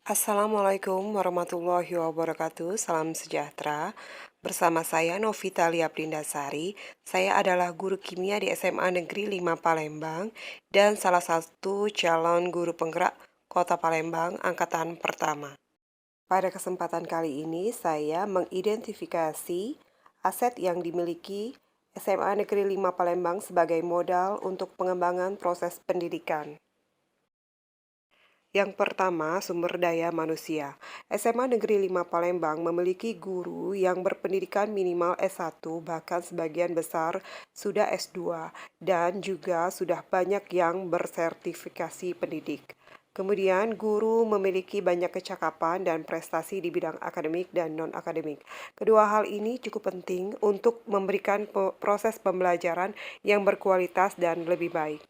Assalamualaikum warahmatullahi wabarakatuh. Salam sejahtera. Bersama saya Novita Prindasari. Saya adalah guru kimia di SMA Negeri 5 Palembang dan salah satu calon guru penggerak Kota Palembang angkatan pertama. Pada kesempatan kali ini saya mengidentifikasi aset yang dimiliki SMA Negeri 5 Palembang sebagai modal untuk pengembangan proses pendidikan. Yang pertama, sumber daya manusia. SMA Negeri 5 Palembang memiliki guru yang berpendidikan minimal S1, bahkan sebagian besar sudah S2, dan juga sudah banyak yang bersertifikasi pendidik. Kemudian, guru memiliki banyak kecakapan dan prestasi di bidang akademik dan non-akademik. Kedua hal ini cukup penting untuk memberikan proses pembelajaran yang berkualitas dan lebih baik.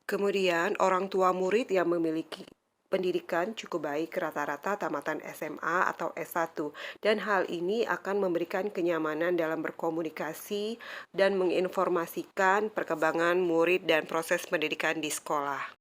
Kemudian, orang tua murid yang memiliki pendidikan cukup baik rata-rata tamatan SMA atau S1 dan hal ini akan memberikan kenyamanan dalam berkomunikasi dan menginformasikan perkembangan murid dan proses pendidikan di sekolah.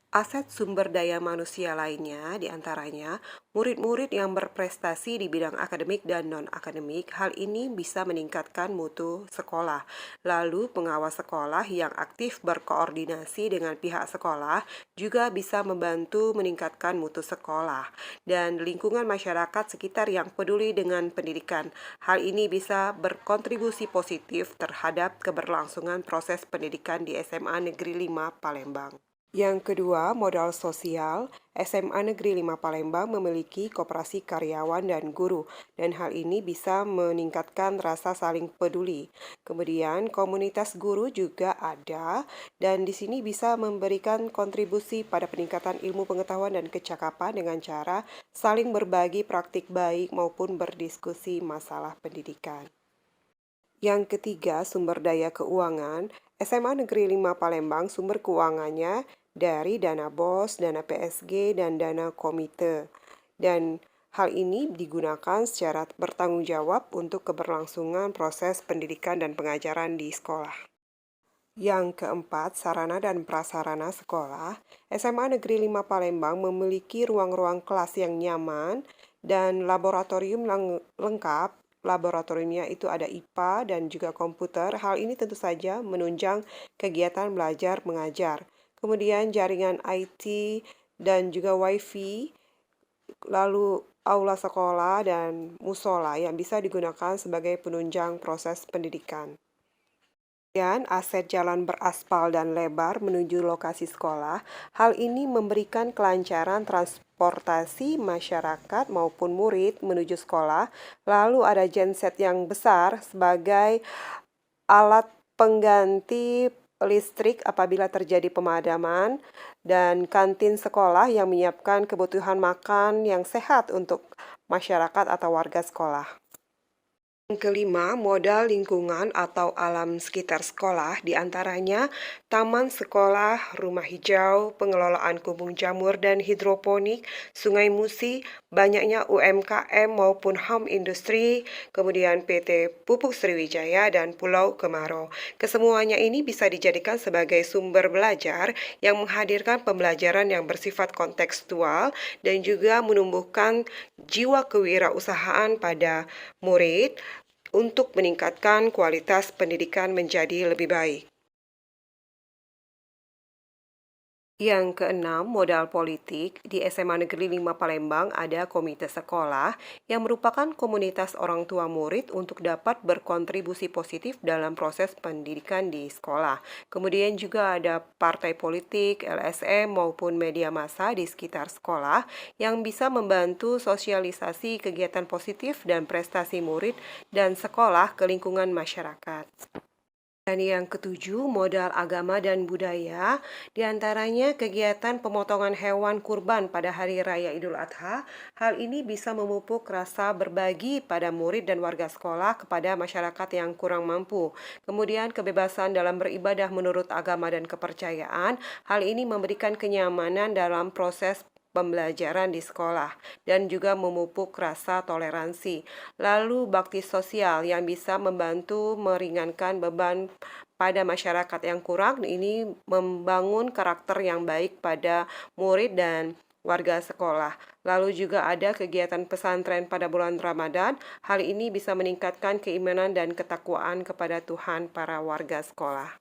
Aset sumber daya manusia lainnya diantaranya murid-murid yang berprestasi di bidang akademik dan non-akademik. Hal ini bisa meningkatkan mutu sekolah. Lalu pengawas sekolah yang aktif berkoordinasi dengan pihak sekolah juga bisa membantu meningkatkan mutu sekolah. Dan lingkungan masyarakat sekitar yang peduli dengan pendidikan. Hal ini bisa berkontribusi positif terhadap keberlangsungan proses pendidikan di SMA Negeri 5 Palembang. Yang kedua, modal sosial. SMA Negeri 5 Palembang memiliki koperasi karyawan dan guru, dan hal ini bisa meningkatkan rasa saling peduli. Kemudian, komunitas guru juga ada, dan di sini bisa memberikan kontribusi pada peningkatan ilmu pengetahuan dan kecakapan dengan cara saling berbagi praktik baik maupun berdiskusi masalah pendidikan. Yang ketiga, sumber daya keuangan. SMA Negeri 5 Palembang sumber keuangannya dari dana BOS, dana PSG, dan dana komite. Dan hal ini digunakan secara bertanggung jawab untuk keberlangsungan proses pendidikan dan pengajaran di sekolah. Yang keempat, sarana dan prasarana sekolah. SMA Negeri 5 Palembang memiliki ruang-ruang kelas yang nyaman dan laboratorium lengkap. Laboratoriumnya itu ada IPA dan juga komputer. Hal ini tentu saja menunjang kegiatan belajar mengajar. Kemudian jaringan IT dan juga WiFi, lalu aula sekolah dan musola yang bisa digunakan sebagai penunjang proses pendidikan. Dan aset jalan beraspal dan lebar menuju lokasi sekolah. Hal ini memberikan kelancaran transportasi masyarakat maupun murid menuju sekolah. Lalu ada genset yang besar sebagai alat pengganti listrik apabila terjadi pemadaman, dan kantin sekolah yang menyiapkan kebutuhan makan yang sehat untuk masyarakat atau warga sekolah. Yang kelima, modal lingkungan atau alam sekitar sekolah, diantaranya taman sekolah, rumah hijau, pengelolaan kebun jamur dan hidroponik, sungai musi, banyaknya UMKM maupun home industry, kemudian PT Pupuk Sriwijaya dan Pulau Kemarau. Kesemuanya ini bisa dijadikan sebagai sumber belajar yang menghadirkan pembelajaran yang bersifat kontekstual dan juga menumbuhkan jiwa kewirausahaan pada murid untuk meningkatkan kualitas pendidikan menjadi lebih baik. Yang keenam, modal politik. Di SMA Negeri 5 Palembang ada komite sekolah yang merupakan komunitas orang tua murid untuk dapat berkontribusi positif dalam proses pendidikan di sekolah. Kemudian juga ada partai politik, LSM maupun media massa di sekitar sekolah yang bisa membantu sosialisasi kegiatan positif dan prestasi murid dan sekolah ke lingkungan masyarakat. Dan yang ketujuh, modal agama dan budaya, diantaranya kegiatan pemotongan hewan kurban pada Hari Raya Idul Adha. Hal ini bisa memupuk rasa berbagi pada murid dan warga sekolah kepada masyarakat yang kurang mampu. Kemudian kebebasan dalam beribadah menurut agama dan kepercayaan. Hal ini memberikan kenyamanan dalam proses pembelajaran di sekolah dan juga memupuk rasa toleransi. Lalu bakti sosial yang bisa membantu meringankan beban pada masyarakat yang kurang, ini membangun karakter yang baik pada murid dan warga sekolah. Lalu juga ada kegiatan pesantren pada bulan Ramadan. Hal ini bisa meningkatkan keimanan dan ketakwaan kepada Tuhan para warga sekolah.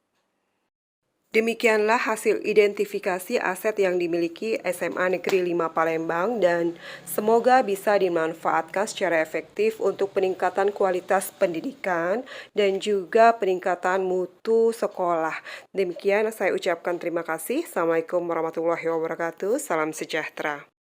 Demikianlah hasil identifikasi aset yang dimiliki SMA Negeri 5 Palembang dan semoga bisa dimanfaatkan secara efektif untuk peningkatan kualitas pendidikan dan juga peningkatan mutu sekolah. Demikian saya ucapkan terima kasih. Assalamualaikum warahmatullahi wabarakatuh. Salam sejahtera.